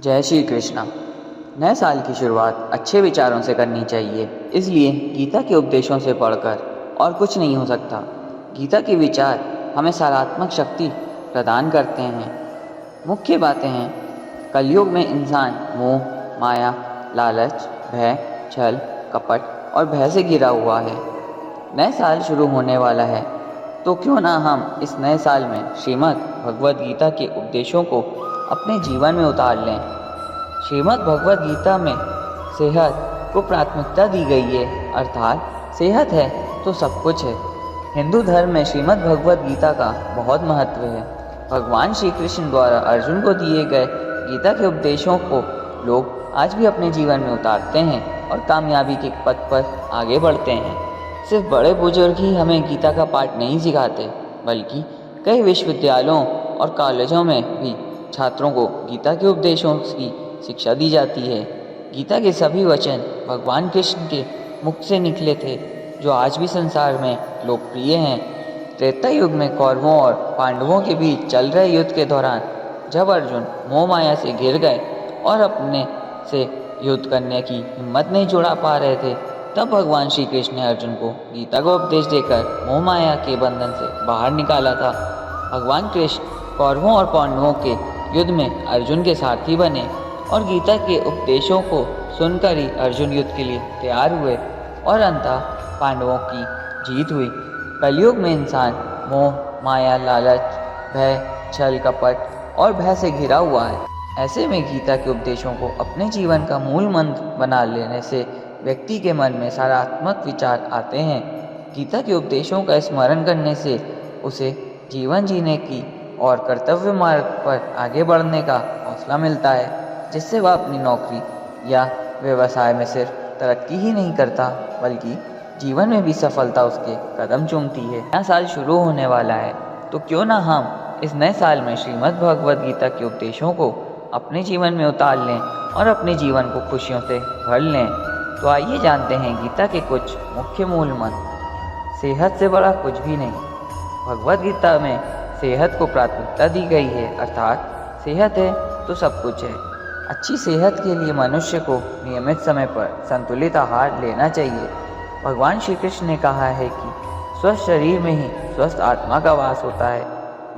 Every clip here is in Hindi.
जय श्री कृष्णा। नए साल की शुरुआत अच्छे विचारों से करनी चाहिए, इसलिए गीता के उपदेशों से पढ़कर और कुछ नहीं हो सकता। गीता के विचार हमें सकारात्मक शक्ति प्रदान करते हैं। मुख्य बातें हैं, कलयुग में इंसान मोह, माया, लालच, भय, छल, कपट और भय से घिरा हुआ है। नए साल शुरू होने वाला है, तो क्यों ना हम इस नए साल में श्रीमद् भगवद गीता के उपदेशों को अपने जीवन में उतार लें। श्रीमद् भगवद गीता में सेहत को प्राथमिकता दी गई है, अर्थात सेहत है तो सब कुछ है। हिंदू धर्म में श्रीमद् भगवद गीता का बहुत महत्व है। भगवान श्री कृष्ण द्वारा अर्जुन को दिए गए गीता के उपदेशों को लोग आज भी अपने जीवन में उतारते हैं और कामयाबी के पथ पर आगे बढ़ते हैं। सिर्फ बड़े बुजुर्ग ही हमें गीता का पाठ नहीं सिखाते, बल्कि कई विश्वविद्यालयों और कॉलेजों में भी छात्रों को गीता के उपदेशों की शिक्षा दी जाती है। गीता के सभी वचन भगवान कृष्ण के मुख से निकले थे, जो आज भी संसार में लोकप्रिय हैं। त्रेता युग में कौरवों और पांडवों के बीच चल रहे युद्ध के दौरान जब अर्जुन मोह माया से घिर गए और अपने से युद्ध करने की हिम्मत नहीं जुड़ा पा रहे थे, तब भगवान श्री कृष्ण ने अर्जुन को गीता का उपदेश देकर मोह माया के बंधन से बाहर निकाला था। भगवान कृष्ण कौरवों और पांडवों के युद्ध में अर्जुन के सारथी बने और गीता के उपदेशों को सुनकर ही अर्जुन युद्ध के लिए तैयार हुए और अंततः पांडवों की जीत हुई। कलयुग में इंसान मोह, माया, लालच, भय, छल, कपट और भय से घिरा हुआ है। ऐसे में गीता के उपदेशों को अपने जीवन का मूल मंत्र बना लेने से व्यक्ति के मन में सकारात्मक विचार आते हैं। गीता के उपदेशों का स्मरण करने से उसे जीवन जीने की और कर्तव्य मार्ग पर आगे बढ़ने का हौसला मिलता है, जिससे वह अपनी नौकरी या व्यवसाय में सिर्फ तरक्की ही नहीं करता, बल्कि जीवन में भी सफलता उसके कदम चूमती है। नया साल शुरू होने वाला है, तो क्यों ना हम इस नए साल में श्रीमद् भगवद गीता के उपदेशों को अपने जीवन में उतार लें और अपने जीवन को खुशियों से भर लें। तो आइए जानते हैं गीता के कुछ मुख्य मूल मंत्र। सेहत से बड़ा कुछ भी नहीं। भगवद गीता में सेहत को प्राथमिकता दी गई है, अर्थात सेहत है तो सब कुछ है। अच्छी सेहत के लिए मनुष्य को नियमित समय पर संतुलित आहार लेना चाहिए। भगवान श्री कृष्ण ने कहा है कि स्वस्थ शरीर में ही स्वस्थ आत्मा का वास होता है।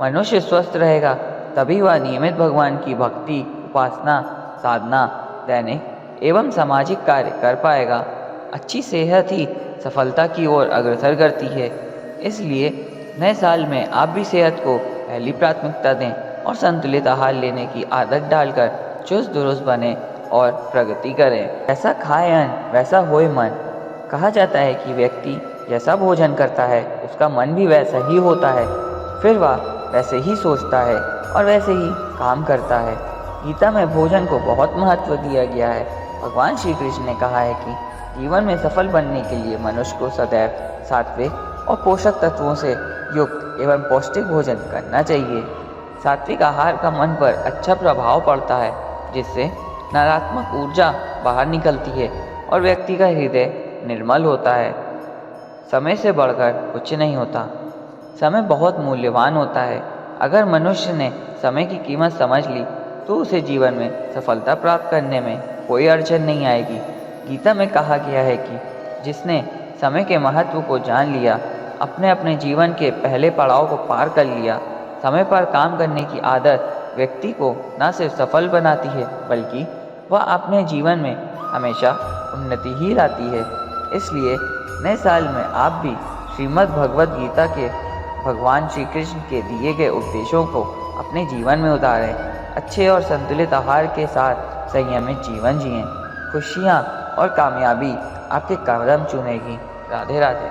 मनुष्य स्वस्थ रहेगा तभी वह नियमित भगवान की भक्ति, उपासना, साधना, दैनिक एवं सामाजिक कार्य कर पाएगा। अच्छी सेहत ही सफलता की ओर अग्रसर करती है। इसलिए नए साल में आप भी सेहत को पहली प्राथमिकता दें और संतुलित आहार लेने की आदत डालकर चुस्त दुरुस्त बने और प्रगति करें। ऐसा खाए अन्न वैसा होए मन। कहा जाता है कि व्यक्ति जैसा भोजन करता है उसका मन भी वैसा ही होता है, फिर वह वैसे ही सोचता है और वैसे ही काम करता है। गीता में भोजन को बहुत महत्व दिया गया है। भगवान श्री कृष्ण ने कहा है कि जीवन में सफल बनने के लिए मनुष्य को सदैव सात्विक और पोषक तत्वों से युक्त एवं पौष्टिक भोजन करना चाहिए। सात्विक आहार का मन पर अच्छा प्रभाव पड़ता है, जिससे नकारात्मक ऊर्जा बाहर निकलती है और व्यक्ति का हृदय निर्मल होता है। समय से बढ़कर कुछ नहीं होता। समय बहुत मूल्यवान होता है। अगर मनुष्य ने समय की कीमत समझ ली तो उसे जीवन में सफलता प्राप्त करने में कोई अड़चन नहीं आएगी। गीता में कहा गया है कि जिसने समय के महत्व को जान लिया, अपने अपने जीवन के पहले पड़ाव को पार कर लिया। समय पर काम करने की आदत व्यक्ति को न सिर्फ सफल बनाती है, बल्कि वह अपने जीवन में हमेशा उन्नति ही लाती है। इसलिए नए साल में आप भी श्रीमद् भगवद गीता के भगवान श्री कृष्ण के दिए गए उपदेशों को अपने जीवन में उतारें। अच्छे और संतुलित आहार के साथ संयमित जीवन जिएं। खुशियाँ और कामयाबी आपके कदम चूमेगी। राधे राधे।